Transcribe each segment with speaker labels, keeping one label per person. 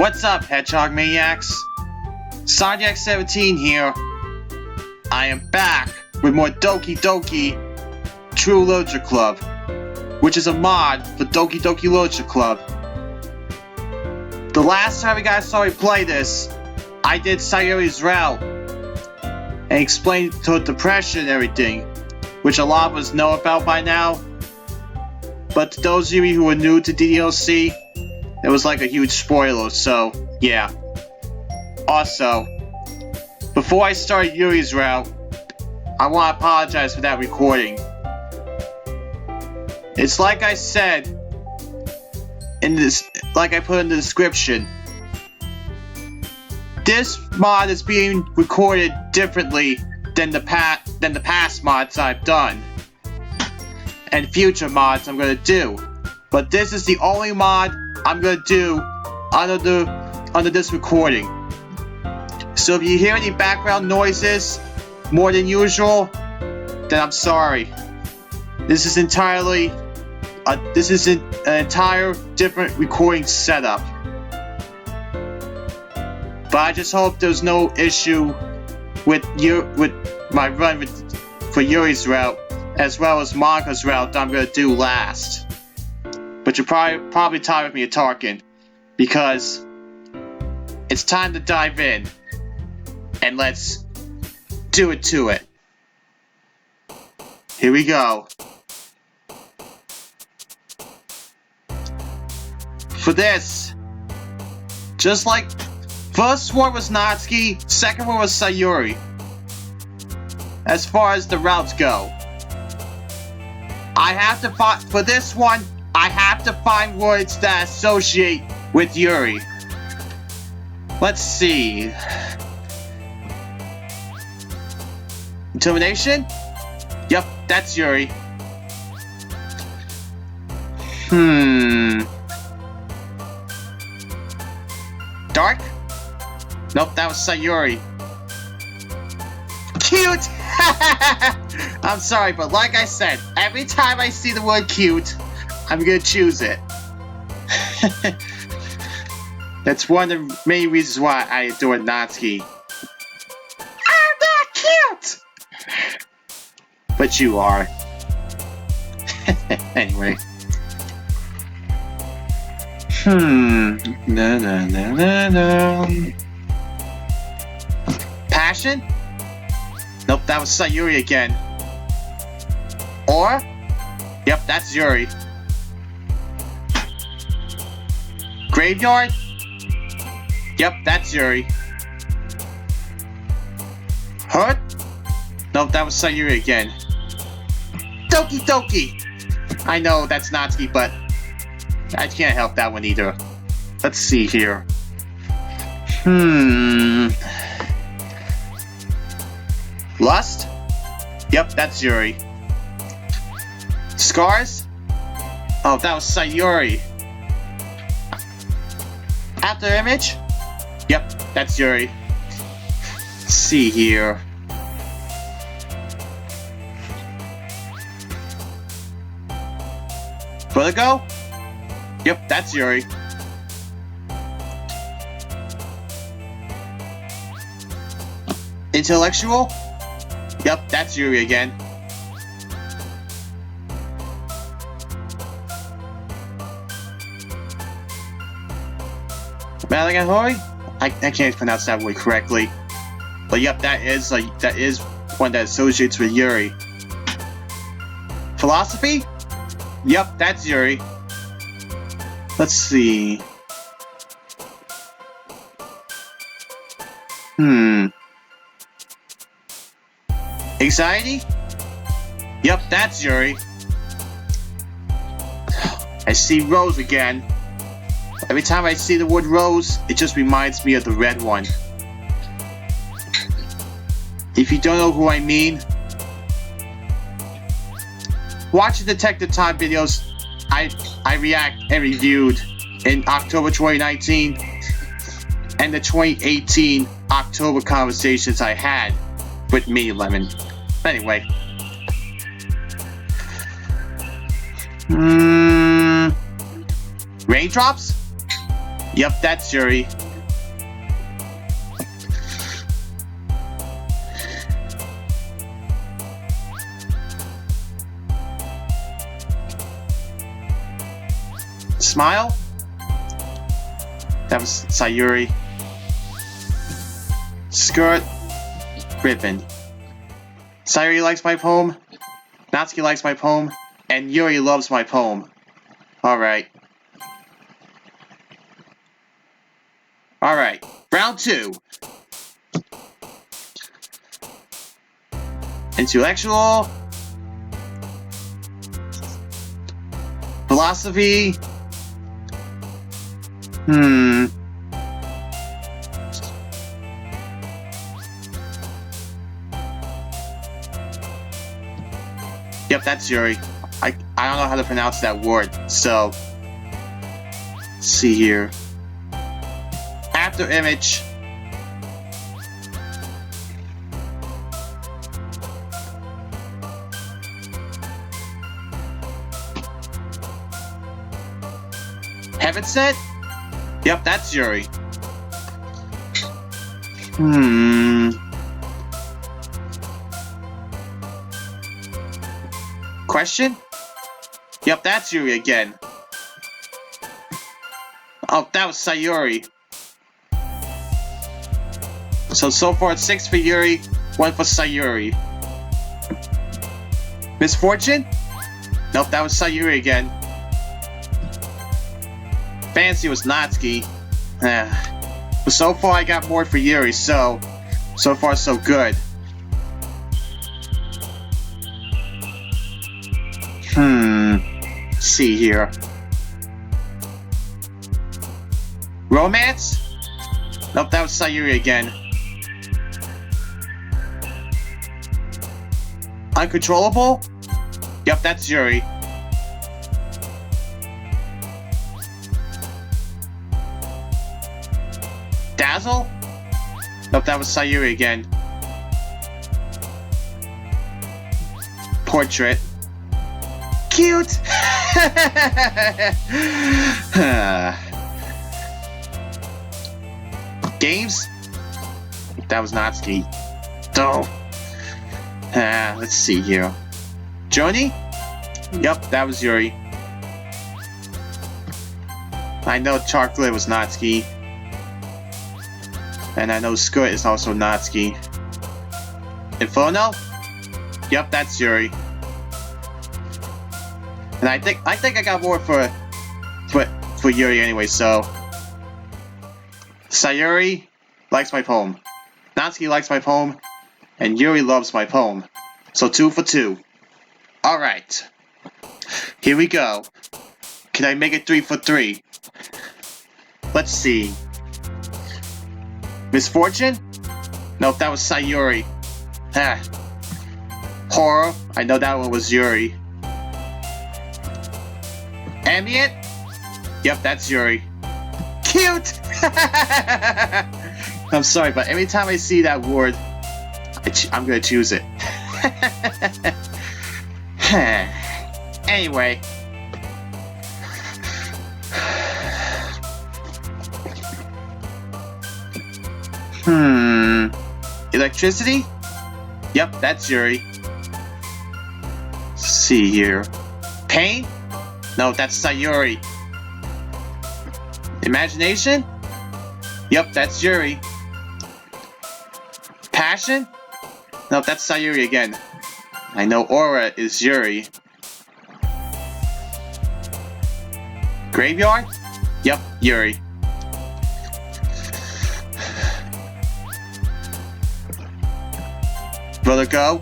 Speaker 1: What's up, Hedgehog Maniacs? Sonic17 here. I am back with more Doki True Loader Club, which is a mod for Doki Loader Club. The last time you guys saw me play this, I did Sayori's route and explained to depression and everything, which a lot of us know about by now. But to those of you who are new to DDLC, it was like a huge spoiler, so yeah. Also, before I start Yuri's route, I want to apologize for that recording. It's like I said in this, like I put in the description. This mod is being recorded differently than the past mods I've done, and future mods I'm gonna do. But this is the only mod I'm gonna do under this recording. So if you hear any background noises more than usual, then I'm sorry. This is entirely an entire different recording setup. But I just hope there's no issue with my run for Yuri's route, as well as Monika's route that I'm gonna do last. But you're probably tired of me talking, because it's time to dive in, and let's do it to it. Here we go. For this, just like first one was Natsuki, second one was Sayori. As far as the routes go, I have to find, for this one, I have to find words that associate with Yuri. Let's see. Intimidation? Yep, that's Yuri. Dark? Nope, that was Sayori. Cute! I'm sorry, but like I said, every time I see the word cute, I'm gonna choose it. That's one of the main reasons why I adore Natsuki. I'm not cute! But you are. Anyway. Passion? Nope, that was Sayuri again. Or? Yep, that's Yuri. Graveyard? Yep, that's Yuri. Hurt? Nope, that was Sayuri again. Doki! I know that's Natsuki, but I can't help that one either. Let's see here. Lust? Yep, that's Yuri. Scars? Oh, that was Sayori. After image? Yep, that's Yuri. Let's see here. Vertigo? Yep, that's Yuri. Intellectual? Yep, that's Yuri again. Malagahori? I can't pronounce that word correctly. But yep, that is one that associates with Yuri. Philosophy? Yep, that's Yuri. Let's see. Anxiety? Yep, that's Yuri. I see Rose again. Every time I see the word Rose, it just reminds me of the red one. If you don't know who I mean, watch the Detective Time videos I react and reviewed in October 2019 and the 2018 October conversations I had with me, Lemon. Anyway. Raindrops? Yep, that's Yuri. Smile? That was Sayuri. Skirt. Ribbon. Sayuri likes my poem. Natsuki likes my poem. And Yuri loves my poem. Alright. Alright. Round 2. Intellectual. Philosophy. Yep, that's Yuri. I don't know how to pronounce that word, so let's see here. After image. Heaven set? Yep, that's Yuri. Question? Yep, that's Yuri again. Oh, that was Sayuri. So far it's 6 for Yuri, 1 for Sayuri. Misfortune? Nope, that was Sayuri again. Fancy was Natsuki. But so far I got more for Yuri, so far so good. Let's see here. Romance? Nope, that was Sayuri again. Uncontrollable? Yep, that's Yuri. Dazzle? Nope, that was Sayuri again. Portrait. Cute! Games? That was Natsuki. Oh. Let's see here. Journey? Yep, that was Yuri. I know Chocolate was Natsuki. And I know Skirt is also Natsuki. Inferno? Yep, that's Yuri. And I think I got more for Yuri anyway, so Sayuri likes my poem. Natsuki likes my poem. And Yuri loves my poem. So 2 for 2. Alright. Here we go. Can I make it 3 for 3? Let's see. Misfortune? Nope, that was Sayuri. Horror? I know that one was Yuri. Ambient? Yep, that's Yuri. Cute! I'm sorry, but every time I see that word, I'm gonna choose it. Anyway. Electricity? Yep, that's Yuri. Let's see here. Pain? No, that's Sayuri. Imagination? Yep, that's Yuri. Passion? No, that's Sayuri again. I know Aura is Yuri. Graveyard? Yep, Yuri. Vertigo?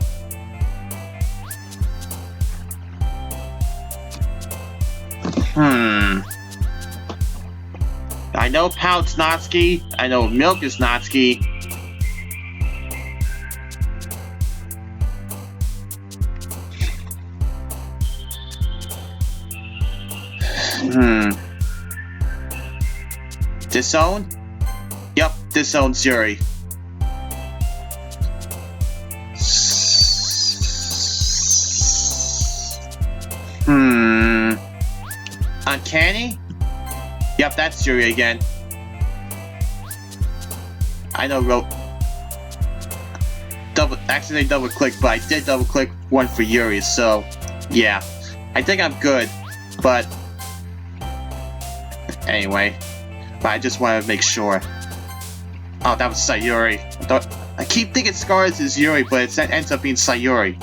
Speaker 1: I know Pout's Natsuki. I know Milk is Natsuki. Disown? Yep, Disown's Yuri. Uncanny? Yep, that's Yuri again. I know accidentally double click, but I did double click one for Yuri, so yeah. I think I'm good, but anyway. But I just want to make sure. Oh, that was Sayuri. I keep thinking Scars is Yuri, but it ends up being Sayuri.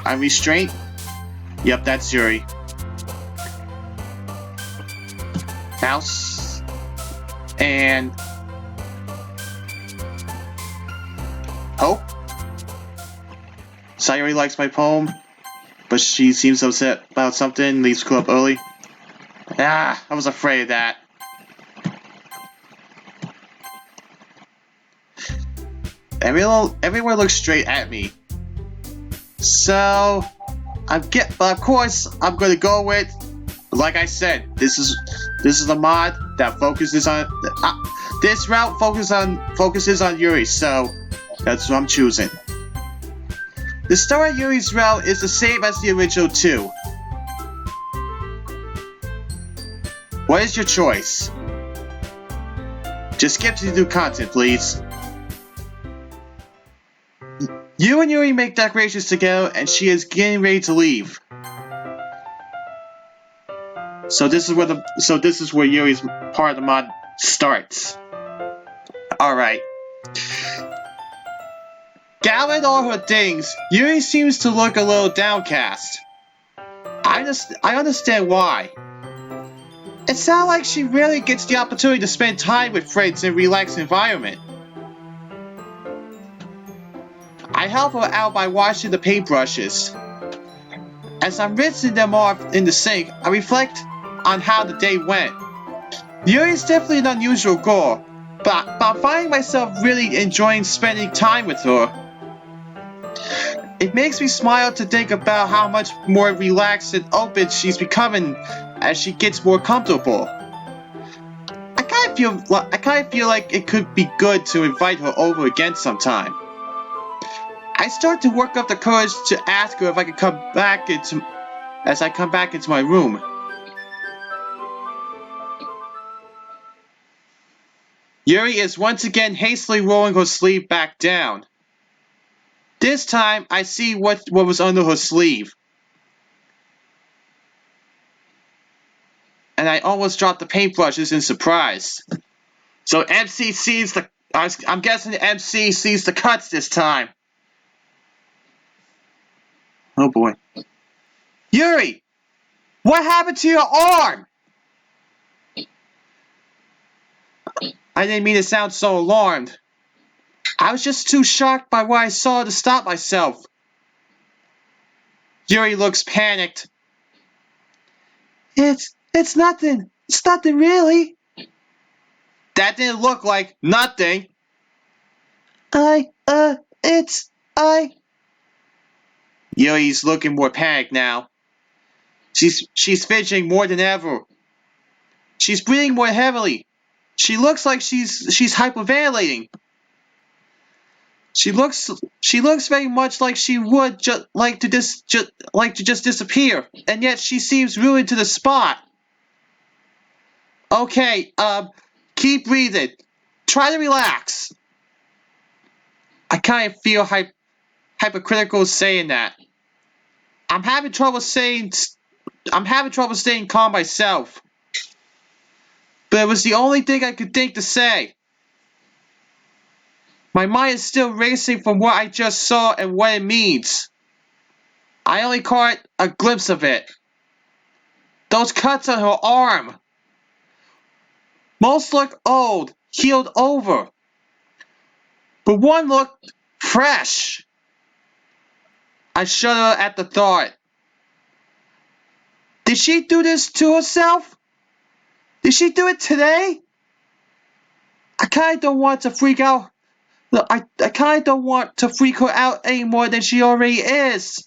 Speaker 1: I'm restrained. Yep, that's Yuri. Mouse. And oh, Sayuri likes my poem, but she seems upset about something, leaves club early. Ah, I was afraid of that. Everyone looks straight at me. So, but of course, I'm gonna go with, like I said, this is a mod that focuses on, this route focuses on Yuri, so that's what I'm choosing. The start of Yuri's route is the same as the original 2. What is your choice? Just skip to the new content, please. You and Yuri make decorations together, and she is getting ready to leave. So this is where Yuri's part of the mod starts. Alright. Gathering all her things, Yuri seems to look a little downcast. I understand why. It sounds like she rarely gets the opportunity to spend time with friends in a relaxed environment. I help her out by washing the paintbrushes. As I'm rinsing them off in the sink, I reflect on how the day went. Yuri is definitely an unusual girl, but I'm finding myself really enjoying spending time with her. It makes me smile to think about how much more relaxed and open she's becoming as she gets more comfortable. I kind of feel like it could be good to invite her over again sometime. I start to work up the courage to ask her if I could come back into my room. Yuri is once again hastily rolling her sleeve back down. This time I see what was under her sleeve. And I almost dropped the paintbrushes in surprise. So MC sees I'm guessing the MC sees the cuts this time. Oh boy. Yuri! What happened to your arm? I didn't mean to sound so alarmed. I was just too shocked by what I saw to stop myself. Yuri looks panicked. It's nothing. It's nothing really. That didn't look like nothing. Yuri's looking more panicked now. She's fidgeting more than ever. She's breathing more heavily. She looks like she's hyperventilating. She looks very much like she would like to just disappear, and yet she seems rooted to the spot. Okay, keep breathing. Try to relax. I kind of feel hypocritical saying that. I'm having trouble staying calm myself. But it was the only thing I could think to say. My mind is still racing from what I just saw and what it means. I only caught a glimpse of it. Those cuts on her arm. Most look old, healed over. But one looked fresh. I shudder at the thought. Did she do this to herself? Did she do it today? I kinda don't want to freak out. I kinda don't want to freak her out any more than she already is.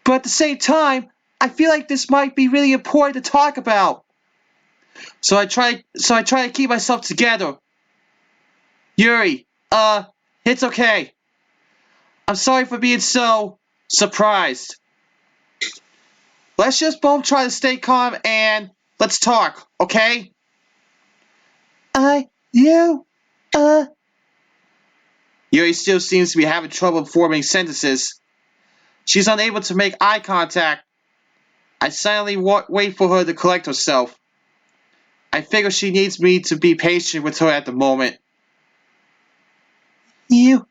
Speaker 1: But at the same time, I feel like this might be really important to talk about. So I try to keep myself together. Yuri, it's okay. I'm sorry for being so surprised. Let's just both try to stay calm and let's talk, okay? You, Yuri still seems to be having trouble forming sentences. She's unable to make eye contact. I silently wait for her to collect herself. I figure she needs me to be patient with her at the moment. You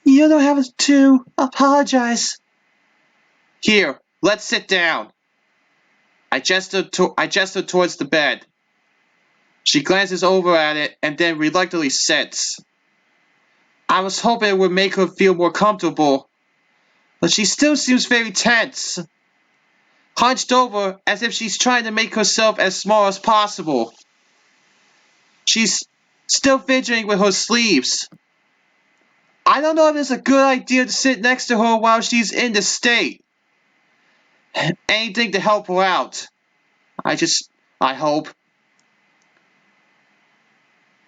Speaker 1: don't have to apologize. Here, let's sit down. I gesture towards the bed. She glances over at it and then reluctantly sits. I was hoping it would make her feel more comfortable, but she still seems very tense, hunched over as if she's trying to make herself as small as possible. She's still fidgeting with her sleeves. I don't know if it's a good idea to sit next to her while she's in this state. Anything to help her out. I hope.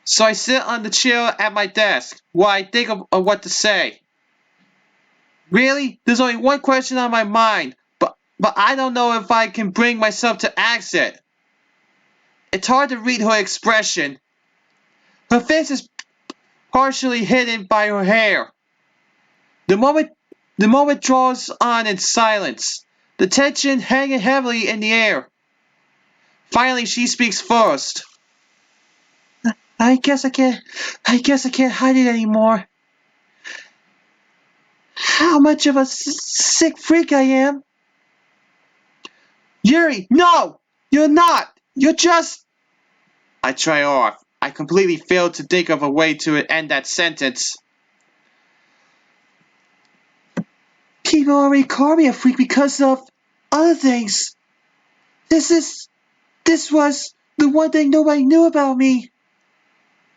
Speaker 1: So I sit on the chair at my desk while I think of what to say. Really, there's only one question on my mind, but I don't know if I can bring myself to ask it. It's hard to read her expression. Her face is partially hidden by her hair. The moment draws on in silence, the tension hanging heavily in the air. Finally, she speaks first. I guess I can't hide it anymore. How much of a sick freak I am. Yuri, no! You're not! You're just... I try off. I completely failed to think of a way to end that sentence. People already call me a freak because of other things. This was the one thing nobody knew about me.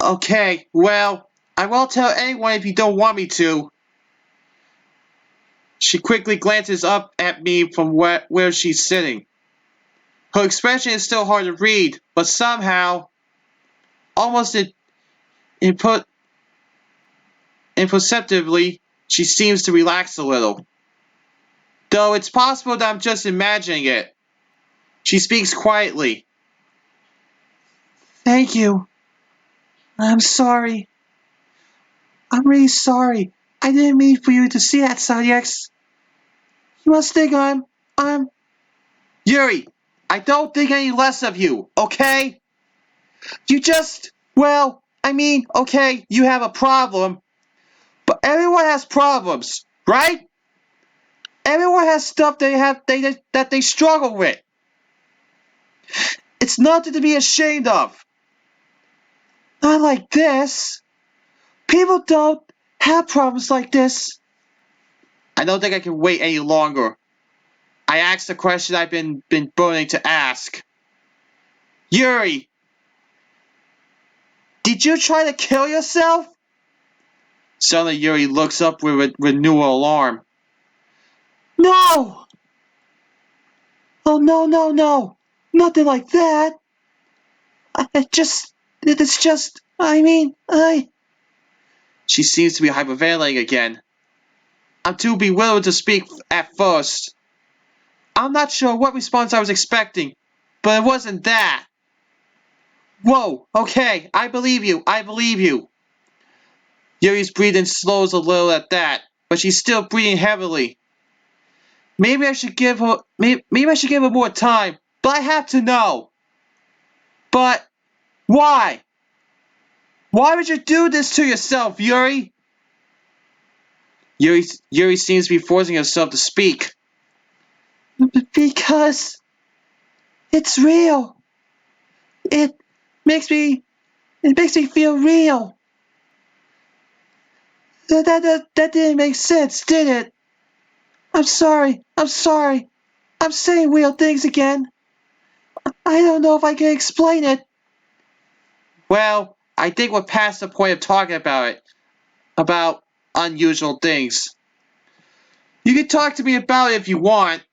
Speaker 1: Okay, well, I won't tell anyone if you don't want me to. She quickly glances up at me from where she's sitting. Her expression is still hard to read, but somehow, almost imperceptibly, she seems to relax a little. Though it's possible that I'm just imagining it. She speaks quietly. Thank you. I'm sorry. I'm really sorry. I didn't mean for you to see that, Sadiex. You must think I'm... Yuri, I don't think any less of you, okay? You just... Well, I mean, okay, you have a problem. But everyone has problems, right? Everyone has stuff that they struggle with. It's nothing to be ashamed of. Not like this. People don't have problems like this. I don't think I can wait any longer. I asked the question I've been burning to ask. Yuri, did you try to kill yourself? Suddenly Yuri looks up with renewal alarm. No! Oh, no. Nothing like that. She seems to be hyperventilating again. I'm too bewildered to speak at first. I'm not sure what response I was expecting, but it wasn't that. Whoa, okay, I believe you. Yuri's breathing slows a little at that, but she's still breathing heavily. Maybe I should give her more time, but I have to know. But why? Why would you do this to yourself, Yuri? Yuri seems to be forcing herself to speak. Because it's real. It makes me feel real. That didn't make sense, did it? I'm sorry. I'm saying weird things again. I don't know if I can explain it. Well, I think we're past the point of talking about it. About unusual things. You can talk to me about it if you want.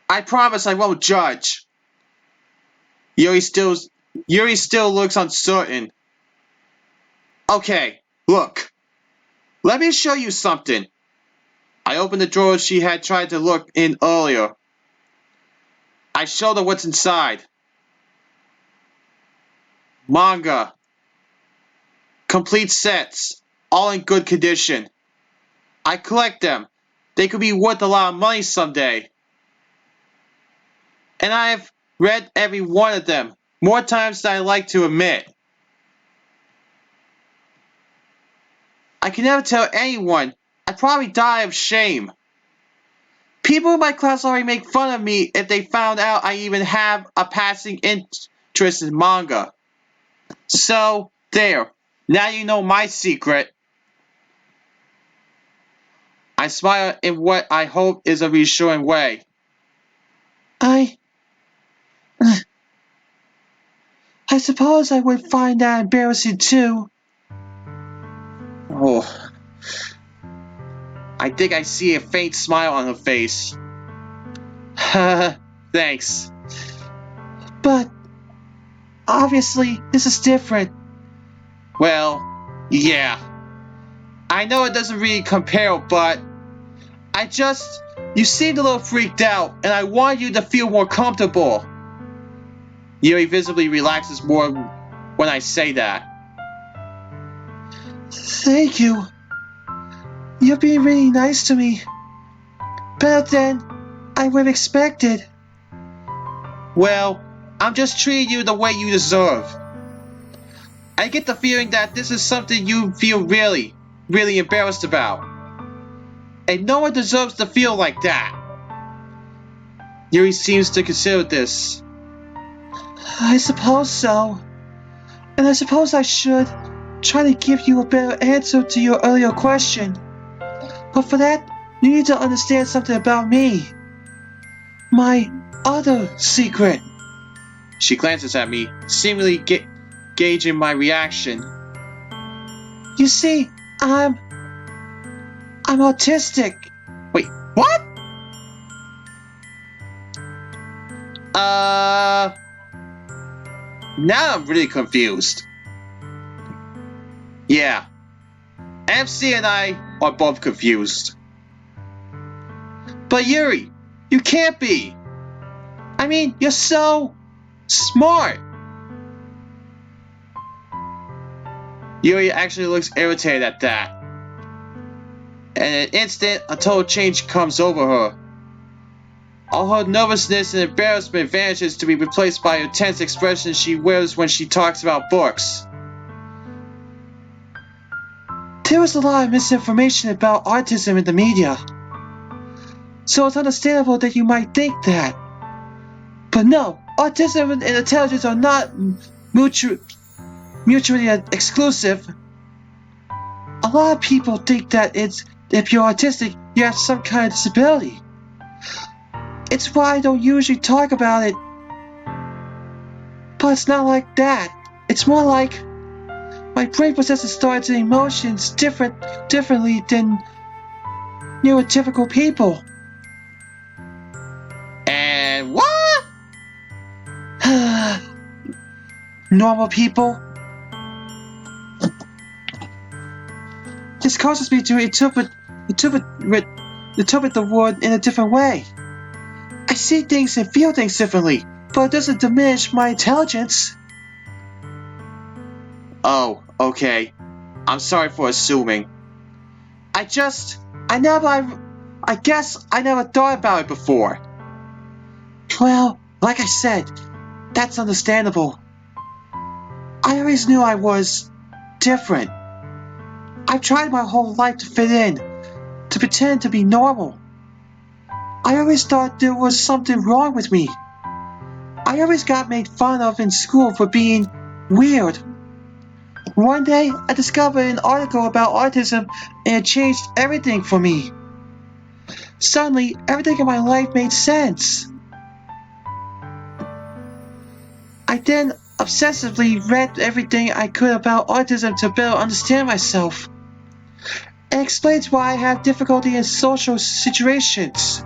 Speaker 1: I promise I won't judge. Yuri still looks uncertain. Okay, look. Let me show you something. I opened the drawer she had tried to look in earlier. I showed her what's inside. manga, complete sets, all in good condition. I collect them. They could be worth a lot of money someday. And I have read every one of them, more times than I like to admit. I can never tell anyone. I'd probably die of shame. People in my class already make fun of me if they found out I even have a passing interest in manga. So, there. Now you know my secret. I smile in what I hope is a reassuring way. I suppose I would find that embarrassing too. Oh. I think I see a faint smile on her face. Thanks. But obviously, this is different. Well, yeah. I know it doesn't really compare, but you seemed a little freaked out, and I want you to feel more comfortable. Yuri visibly relaxes more when I say that. Thank you. You're being really nice to me. Better than I would have expected. Well, I'm just treating you the way you deserve. I get the feeling that this is something you feel really, really embarrassed about. And no one deserves to feel like that. Yuri seems to consider this. I suppose so. And I suppose I should try to give you a better answer to your earlier question. But for that, you need to understand something about me. My other secret. She glances at me, seemingly gauging my reaction. You see, I'm autistic. Wait, what? Now I'm really confused. Yeah. MC and I are both confused. But Yuri, you can't be. I mean, you're so smart. Yuri actually looks irritated at that. And in an instant, a total change comes over her. All her nervousness and embarrassment vanishes to be replaced by a tense expression she wears when she talks about books. There was a lot of misinformation about autism in the media. So it's understandable that you might think that. But no, autism and intelligence are not mutually exclusive. A lot of people think that if you're autistic, you have some kind of disability. It's why I don't usually talk about it. But it's not like that. It's more like my brain processes thoughts and emotions differently than neurotypical people. And what? Normal people? This causes me to interpret the word in a different way. I see things and feel things differently, but it doesn't diminish my intelligence. Oh, okay. I'm sorry for assuming. I guess I never thought about it before. Well, like I said, that's understandable. I always knew I was different. I've tried my whole life to fit in, to pretend to be normal. I always thought there was something wrong with me. I always got made fun of in school for being weird. One day, I discovered an article about autism and it changed everything for me. Suddenly, everything in my life made sense. I then obsessively read everything I could about autism to better understand myself. It explains why I have difficulty in social situations.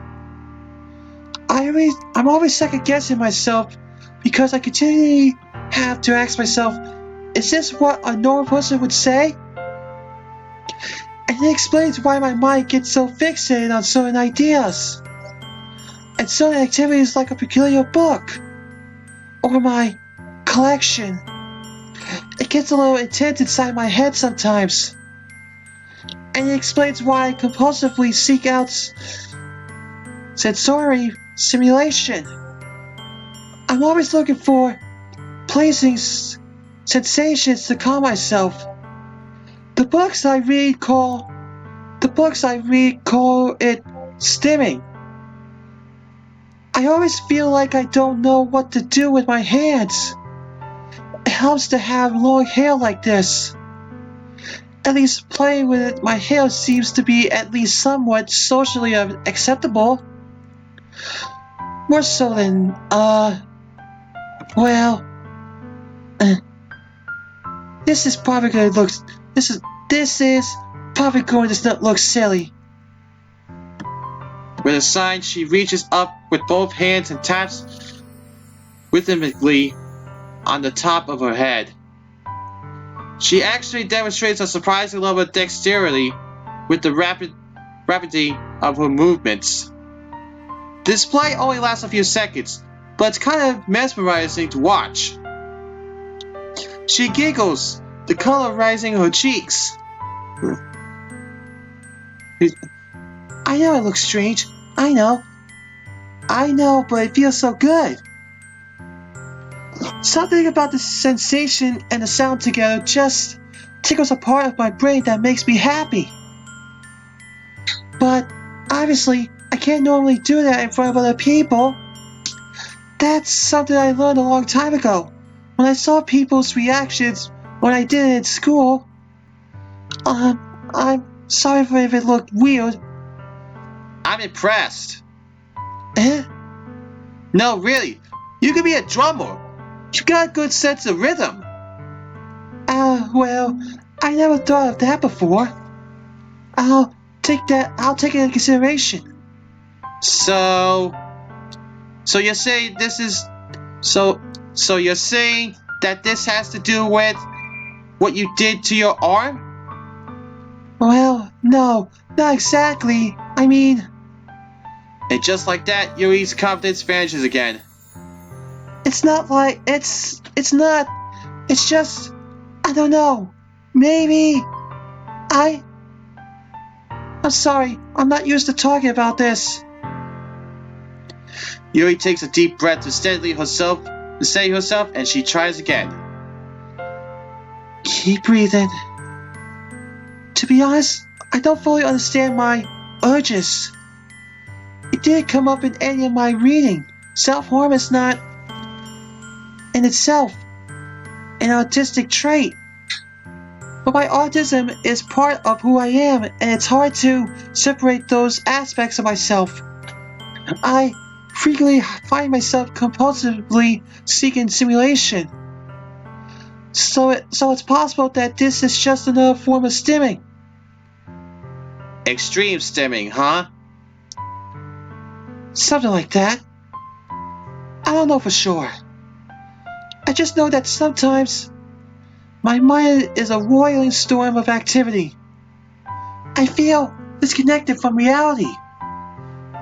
Speaker 1: I'm always second-guessing myself because I continually have to ask myself, is this what a normal person would say? And it explains why my mind gets so fixated on certain ideas and certain activities like a peculiar book or my collection.
Speaker 2: It gets a little intense inside my head sometimes. And it explains why I compulsively seek out sensory stimulation. I'm always looking for pleasing sensations to calm myself. The books I read call it stimming. I always feel like I don't know what to do with my hands. It helps to have long hair like this. At least playing with my hair seems to be at least somewhat socially acceptable. More so than, well, this is probably going to look silly.
Speaker 1: With a sign, she reaches up with both hands and taps rhythmically on the top of her head. She actually demonstrates a surprising level of dexterity with the rapidity of her movements. This play only lasts a few seconds, but it's kind of mesmerizing to watch. She giggles, the color rising in her cheeks.
Speaker 2: I know it looks strange. I know, but it feels so good. Something about the sensation and the sound together just tickles a part of my brain that makes me happy. But obviously, I can't normally do that in front of other people. That's something I learned a long time ago, when I saw people's reactions when I did it in school. I'm sorry if it looked weird.
Speaker 1: I'm impressed.
Speaker 2: Eh?
Speaker 1: No, really, you could be a drummer. You've got a good sense of rhythm.
Speaker 2: Well, I never thought of that before. I'll take it into consideration.
Speaker 1: So you're saying this is, so you're saying that this has to do with what you did to your arm?
Speaker 2: Well, no, not exactly. I mean...
Speaker 1: And just like that, Yuri's confidence vanishes again.
Speaker 2: It's not like, it's just, I don't know. Maybe, I'm sorry, I'm not used to talking about this.
Speaker 1: Yuri takes a deep breath to steady herself, and she tries again.
Speaker 2: Keep breathing. To be honest, I don't fully understand my urges. It didn't come up in any of my reading. Self-harm is not, in itself, an autistic trait. But my autism is part of who I am, and it's hard to separate those aspects of myself. I frequently find myself compulsively seeking stimulation. So it's possible that this is just another form of stimming.
Speaker 1: Extreme stimming, huh?
Speaker 2: Something like that. I don't know for sure. I just know that sometimes my mind is a roiling storm of activity. I feel disconnected from reality.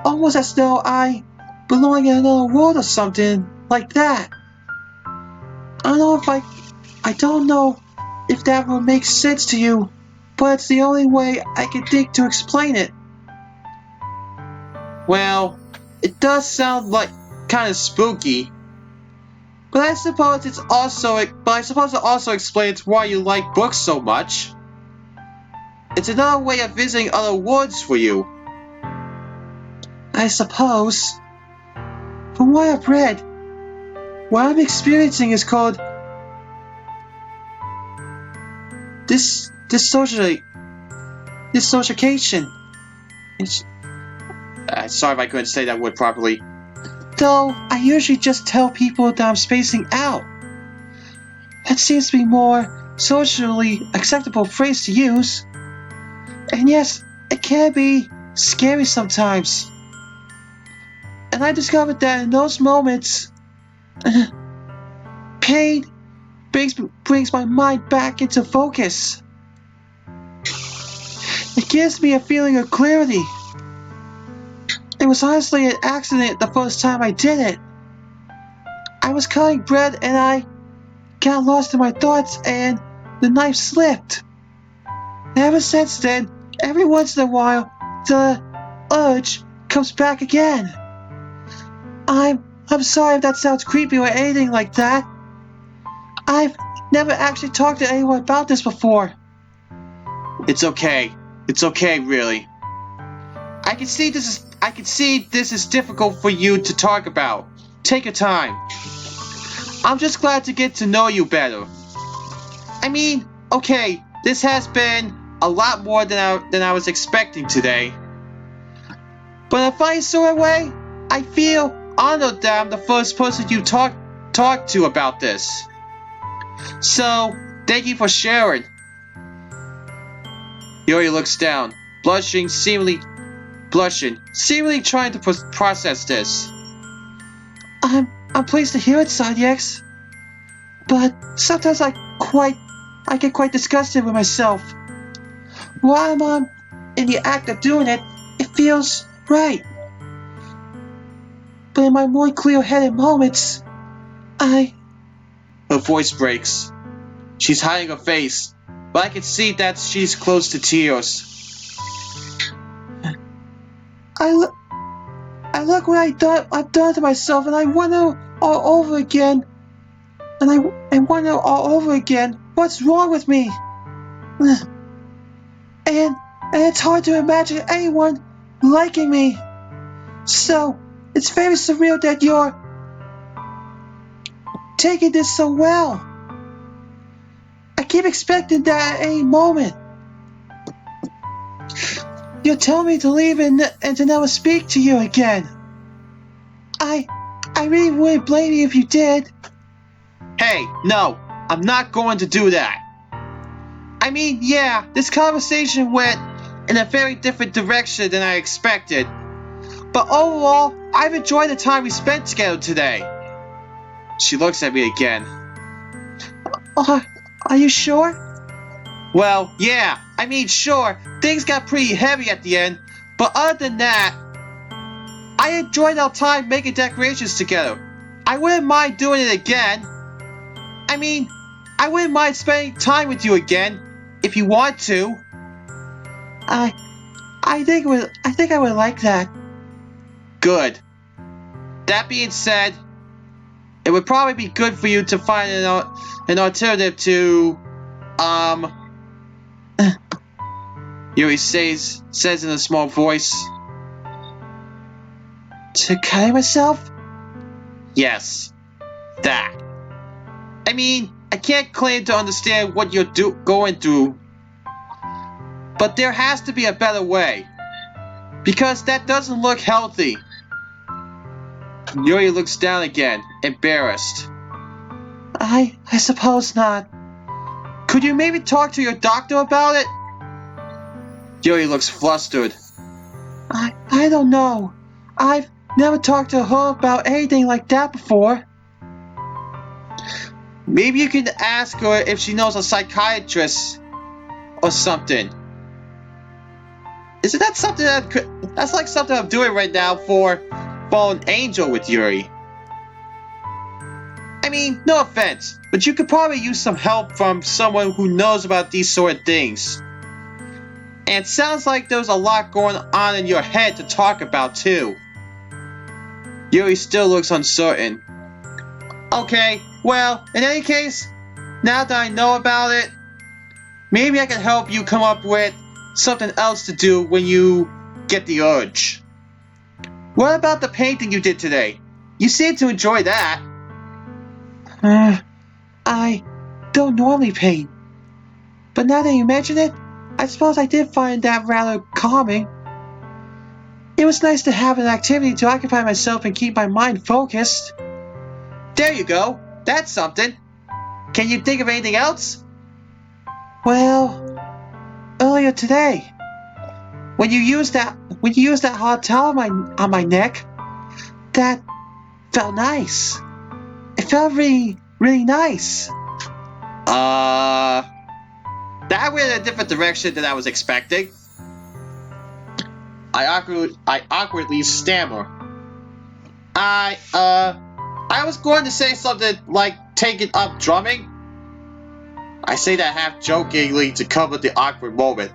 Speaker 2: Almost as though I belong in another world or something like that. I don't know if that will make sense to you, but it's the only way I can think to explain it.
Speaker 1: Well, it does sound like kind of spooky. But I suppose it also explains why you like books so much. It's another way of visiting other worlds for you.
Speaker 2: I suppose. From what I've read, what I'm experiencing is called dissociation.
Speaker 1: Sorry if I couldn't say that word properly.
Speaker 2: Though I usually just tell people that I'm spacing out. That seems to be more socially acceptable phrase to use. And yes, it can be scary sometimes. And I discovered that in those moments, pain brings my mind back into focus. It gives me a feeling of clarity. It was honestly an accident the first time I did it. I was cutting bread and got lost in my thoughts and the knife slipped. Ever since then, every once in a while, the urge comes back again. I'm sorry if that sounds creepy or anything like that. I've never actually talked to anyone about this before.
Speaker 1: It's okay. It's okay, really. I can see this is difficult for you to talk about. Take your time. I'm just glad to get to know you better. I mean, okay, this has been a lot more than I was expecting today. But in a funny sort of way, I feel honored that I'm the first person you talk to about this. So, thank you for sharing. Yuri looks down, seemingly trying to process this.
Speaker 2: I'm pleased to hear it, Sadiex. But sometimes I get quite disgusted with myself. While I'm in the act of doing it, it feels right. But in my more clear-headed moments,
Speaker 1: Her voice breaks. She's hiding her face, but I can see that she's close to tears.
Speaker 2: I look what I've done to myself, and I wonder all over again. And I wonder all over again, what's wrong with me? And it's hard to imagine anyone liking me. So, it's very surreal that you're taking this so well. I keep expecting that at any moment. You're telling me to leave and to never speak to you again. I really wouldn't blame you if you did.
Speaker 1: Hey, no, I'm not going to do that. I mean, yeah, this conversation went in a very different direction than I expected. But overall, I've enjoyed the time we spent together today. She looks at me again.
Speaker 2: Are you sure?
Speaker 1: Well, yeah, I mean, sure, things got pretty heavy at the end, but other than that, I enjoyed our time making decorations together. I wouldn't mind doing it again. I mean, I wouldn't mind spending time with you again, if you want to.
Speaker 2: I think I would like that.
Speaker 1: Good. That being said, it would probably be good for you to find an alternative to, Yuri says in a small voice.
Speaker 2: To cut myself?
Speaker 1: Yes, that. I mean, I can't claim to understand what you're going through, but there has to be a better way, because that doesn't look healthy. Yuri looks down again, embarrassed.
Speaker 2: I suppose not.
Speaker 1: Could you maybe talk to your doctor about it? Yuri looks flustered.
Speaker 2: I don't know. I've never talked to her about anything like that before.
Speaker 1: Maybe you can ask her if she knows a psychiatrist or something. Isn't that something that's like something I'm doing right now for Fallen Angel with Yuri? I mean, no offense, but you could probably use some help from someone who knows about these sort of things. And it sounds like there's a lot going on in your head to talk about too. Yuri still looks uncertain. Okay, well, in any case, now that I know about it, maybe I can help you come up with something else to do when you get the urge. What about the painting you did today? You seem to enjoy that.
Speaker 2: I don't normally paint. But now that you mention it, I suppose I did find that rather calming. It was nice to have an activity to occupy myself and keep my mind focused.
Speaker 1: There you go. That's something. Can you think of anything else?
Speaker 2: Well, earlier today, when you used that hot towel on my neck, that felt nice. It felt really, really nice.
Speaker 1: That went in a different direction than I was expecting. I awkwardly stammer. I was going to say something like taking up drumming, I say that half jokingly to cover the awkward moment.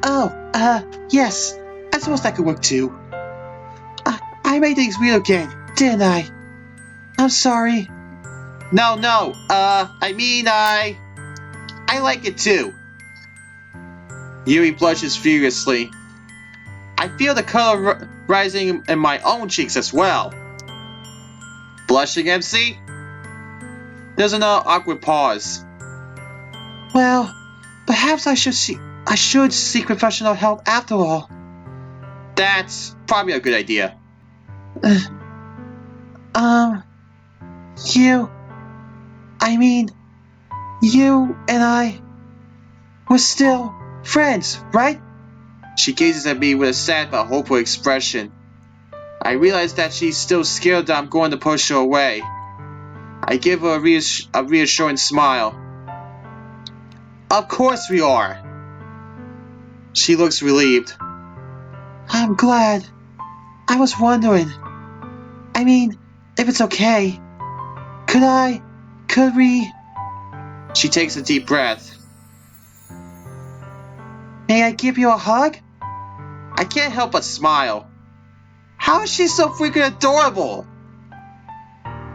Speaker 2: Oh, yes. I suppose that could work too. I made things weird again, didn't I? I'm sorry.
Speaker 1: No, I mean, I like it too. Yuri blushes furiously. I feel the color rising in my own cheeks as well. Blushing, MC? There's another awkward pause.
Speaker 2: Well, perhaps I should seek professional help after all.
Speaker 1: That's probably a good idea.
Speaker 2: You and I, we're still friends, right?
Speaker 1: She gazes at me with a sad but hopeful expression. I realize that she's still scared that I'm going to push her away. I give her a reassuring smile. Of course we are. She looks relieved.
Speaker 2: I'm glad. I was wondering. I mean, if it's okay, could we...
Speaker 1: She takes a deep breath.
Speaker 2: May I give you a hug?
Speaker 1: I can't help but smile. How is she so freaking adorable?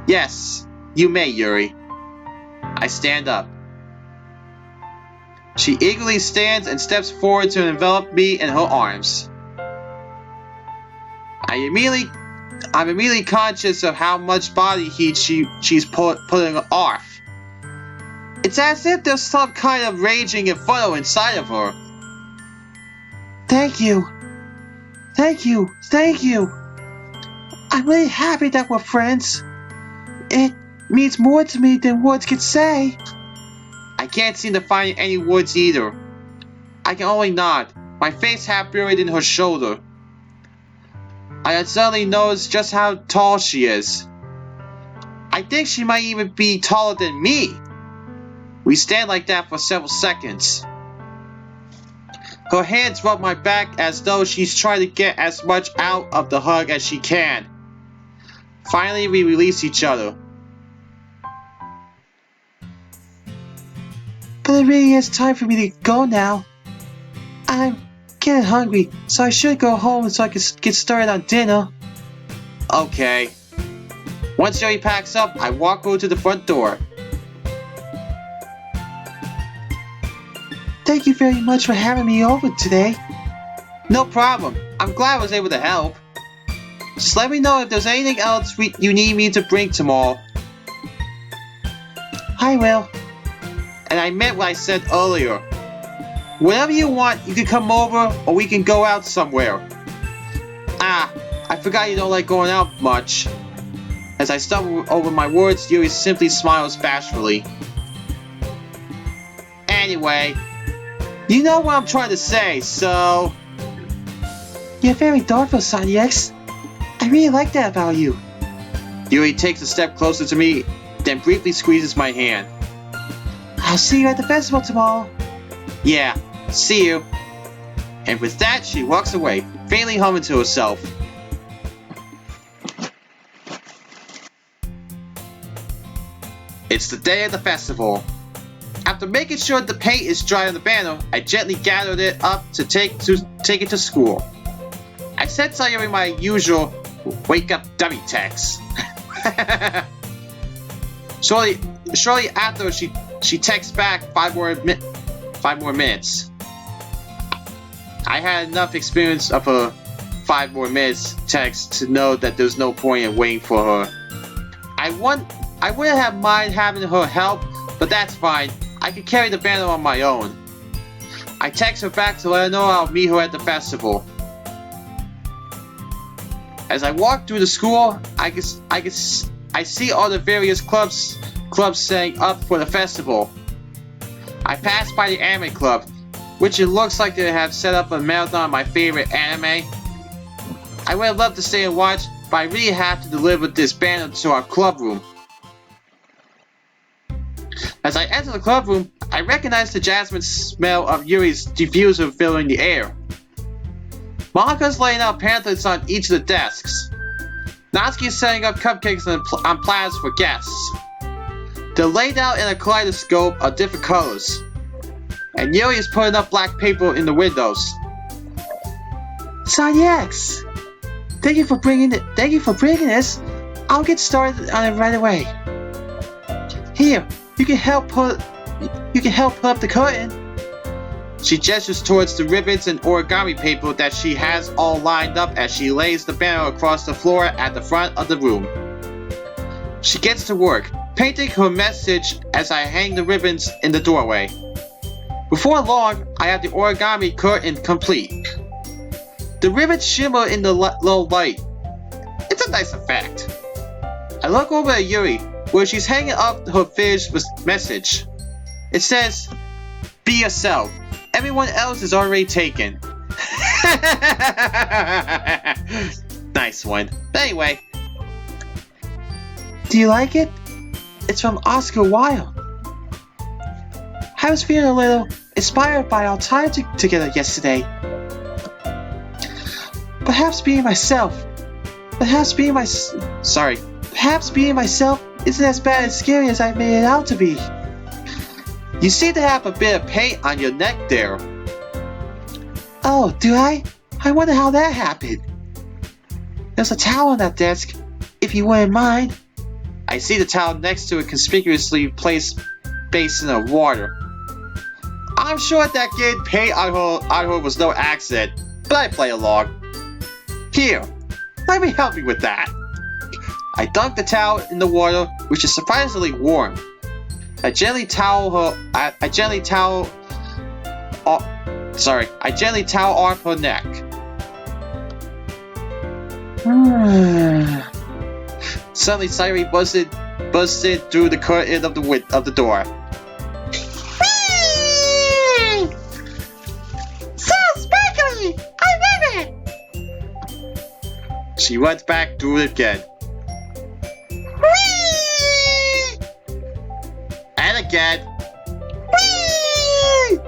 Speaker 1: Yes, you may, Yuri. I stand up. She eagerly stands and steps forward to envelop me in her arms. I'm immediately conscious of how much body heat she's putting off. It's as if there's some kind of raging inferno inside of her.
Speaker 2: Thank you. Thank you. Thank you. I'm really happy that we're friends. It means more to me than words can say.
Speaker 1: I can't seem to find any words either. I can only nod, my face half buried in her shoulder. I suddenly notice just how tall she is. I think she might even be taller than me. We stand like that for several seconds. Her hands rub my back as though she's trying to get as much out of the hug as she can. Finally, we release each other.
Speaker 2: But it really is time for me to go now. I'm getting hungry, so I should go home so I can get started on dinner.
Speaker 1: Okay. Once Yuri packs up, I walk over to the front door.
Speaker 2: Thank you very much for having me over today.
Speaker 1: No problem. I'm glad I was able to help. Just let me know if there's anything else you need me to bring tomorrow.
Speaker 2: I will.
Speaker 1: And I meant what I said earlier. Whenever you want, you can come over or we can go out somewhere. I forgot you don't like going out much. As I stumble over my words, Yuri simply smiles bashfully. Anyway, you know what I'm trying to say, so...
Speaker 2: You're very thoughtful, Sanyex. I really like that about you.
Speaker 1: Yuri takes a step closer to me, then briefly squeezes my hand.
Speaker 2: I'll see you at the festival tomorrow.
Speaker 1: Yeah, see you. And with that, she walks away, faintly humming to herself. It's the day of the festival. After making sure the paint is dry on the banner, I gently gathered it up to take it to school. I sent Sayuri my usual wake up dummy text. Shortly after, she texts back 5 more minutes. I had enough experience of her 5 more minutes text to know that there's no point in waiting for her. I wouldn't have mind having her help, but that's fine. I can carry the banner on my own. I text her back to let her know I'll meet her at the festival. As I walk through the school, I see all the various clubs setting up for the festival. I pass by the anime club, which it looks like they have set up a marathon of my favorite anime. I would have loved to stay and watch, but I really have to deliver this banner to our club room. As I enter the club room, I recognize the jasmine smell of Yuri's diffuser filling the air. Monika's laying out pamphlets on each of the desks. Natsuki is setting up cupcakes on platters for guests. They're laid out in a kaleidoscope of different colors. And Yuri is putting up black paper in the windows.
Speaker 2: Side X, thank you for bringing this. I'll get started on it right away. Here, you can help put up the curtain.
Speaker 1: She gestures towards the ribbons and origami paper that she has all lined up as she lays the banner across the floor at the front of the room. She gets to work, painting her message as I hang the ribbons in the doorway. Before long, I have the origami curtain complete. The ribbons shimmer in the low light. It's a nice effect. I look over at Yuri, where she's hanging up her finished message. It says, "Be yourself. Everyone else is already taken." Nice one. But anyway.
Speaker 2: Do you like it? It's from Oscar Wilde. I was feeling a little inspired by our time together yesterday. Perhaps being myself isn't as bad and scary as I made it out to be.
Speaker 1: You seem to have a bit of paint on your neck there.
Speaker 2: Oh, do I? I wonder how that happened. There's a towel on that desk, if you wouldn't mind.
Speaker 1: I see the towel next to a conspicuously placed basin of water. I'm sure that getting paint on her was no accident, but I play along. Here, let me help you with that. I dunk the towel in the water, which is surprisingly warm. I gently towel off her neck. Suddenly, Sayuri busted through the curtain of the door.
Speaker 3: Whee! So sparkly! I love it!
Speaker 1: She runs back through it again.
Speaker 3: Whee!
Speaker 1: And again.
Speaker 3: Whee!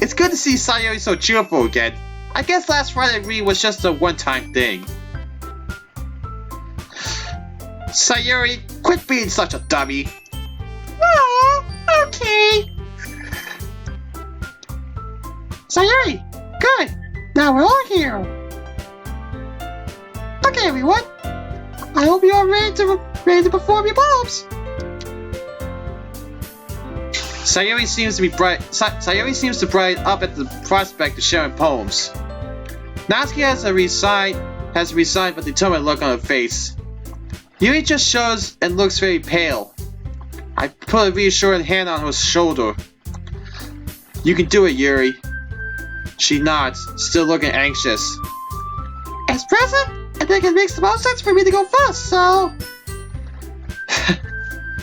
Speaker 1: It's good to see Sayuri so cheerful again. I guess last Friday read was just a one-time thing. Sayuri, quit being such a dummy.
Speaker 3: Oh, okay. Sayuri, good. Now we're all here. Okay, everyone. I hope you're ready to perform your poems.
Speaker 1: Sayuri seems to brighten up at the prospect of sharing poems. Natsuki has a resigned but determined look on her face. Yuri just shows and looks very pale. I put a reassuring hand on her shoulder. You can do it, Yuri. She nods, still looking anxious.
Speaker 3: As present, I think it makes the most sense for me to go first, so...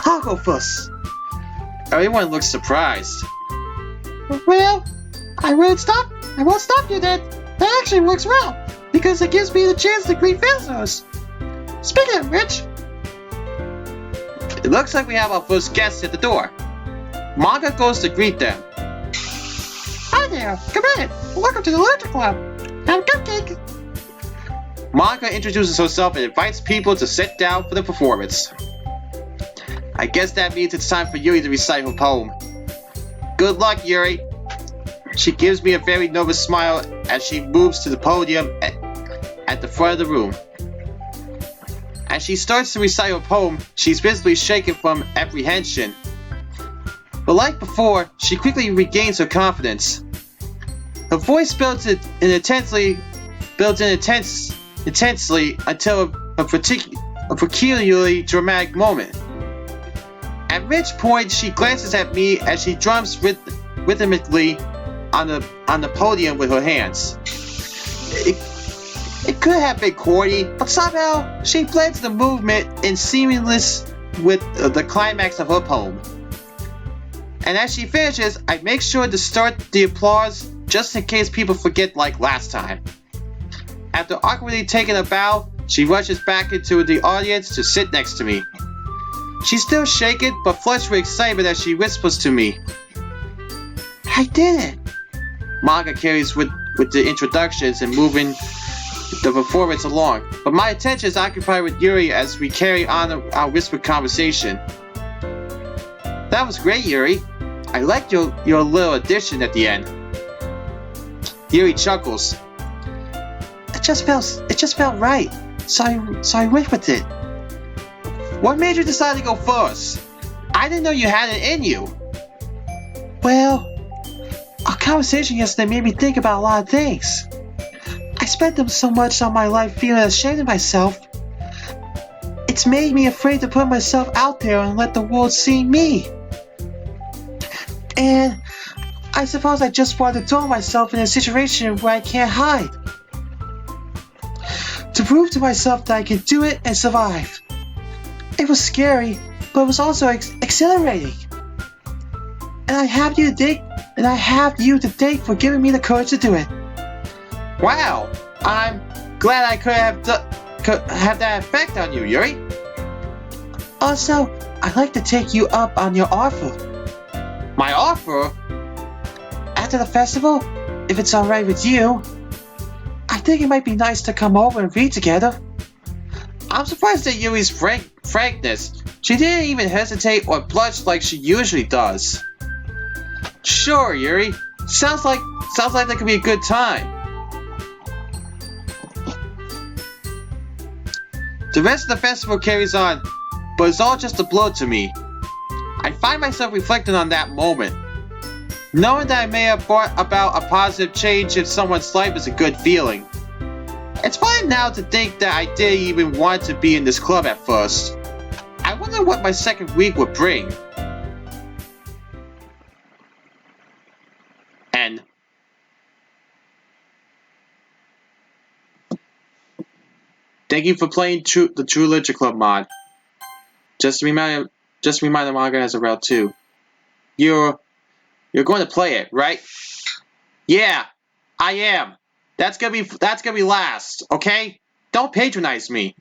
Speaker 1: I'll go first. Everyone looks surprised.
Speaker 3: Well, I won't stop you then. That actually works well, because it gives me the chance to greet visitors. Speaking of which...
Speaker 1: It looks like we have our first guest at the door. Monika goes to greet them.
Speaker 3: Hi there, come in. Welcome to the Literature Club. Have a cupcake.
Speaker 1: Monika introduces herself and invites people to sit down for the performance. I guess that means it's time for Yuri to recite her poem. Good luck, Yuri. She gives me a very nervous smile as she moves to the podium at the front of the room. As she starts to recite her poem, she's visibly shaken from apprehension. But like before, she quickly regains her confidence. Her voice builds in intensely until a peculiarly dramatic moment. At which point, she glances at me as she drums rhythmically on the podium with her hands. It could have been corny, but somehow she blends the movement in seamless with the climax of her poem. And as she finishes, I make sure to start the applause just in case people forget like last time. After awkwardly taking a bow, she rushes back into the audience to sit next to me. She's still shaken but flushed with excitement as she whispers to me.
Speaker 2: I did it.
Speaker 1: Monika carries with the introductions and moving the performance along, but my attention is occupied with Yuri as we carry on our whispered conversation. That was great, Yuri. I liked your little addition at the end. Yuri chuckles.
Speaker 2: It just felt right. So I went with it.
Speaker 1: What made you decide to go first? I didn't know you had it in you.
Speaker 2: Well, our conversation yesterday made me think about a lot of things. I spent so much of my life feeling ashamed of myself. It's made me afraid to put myself out there and let the world see me. And I suppose I just wanted to throw myself in a situation where I can't hide. To prove to myself that I can do it and survive. It was scary, but it was also exhilarating. And I have you to thank for giving me the courage to do it.
Speaker 1: Wow, I'm glad I could have that effect on you, Yuri.
Speaker 2: Also, I'd like to take you up on your offer.
Speaker 1: My offer?
Speaker 2: After the festival, if it's alright with you, I think it might be nice to come over and read together.
Speaker 1: I'm surprised at Yuri's frankness. She didn't even hesitate or blush like she usually does. Sure, Yuri. Sounds like that could be a good time. The rest of the festival carries on, but it's all just a blow to me. I find myself reflecting on that moment. Knowing that I may have brought about a positive change in someone's life is a good feeling. It's fine now to think that I didn't even want to be in this club at first. I wonder what my second week would bring. And thank you for playing the True Literature Club mod. Just a reminder, manga has a route 2. You're going to play it, right? Yeah, I am. That's gonna be last, okay? Don't patronize me.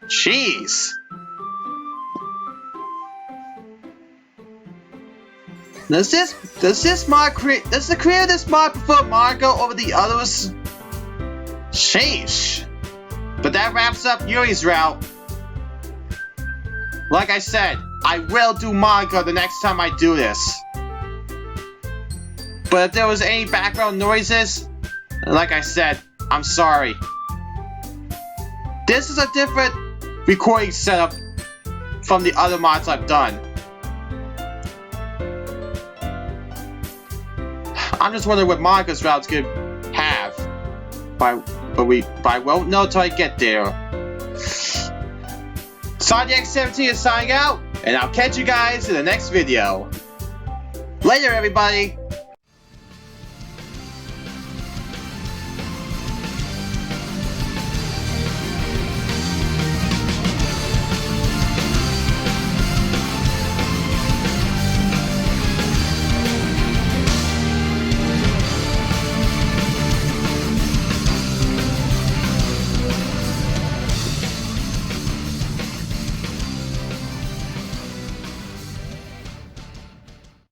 Speaker 1: Jeez. Does the creator of this mod prefer manga over the others? Sheesh. But that wraps up Yuri's route. Like I said, I will do manga the next time I do this. But if there was any background noises, like I said, I'm sorry. This is a different recording setup from the other mods I've done. I'm just wondering what manga's route's gonna have. But I won't know till I get there. SoniaX17 is signing out, and I'll catch you guys in the next video. Later, everybody!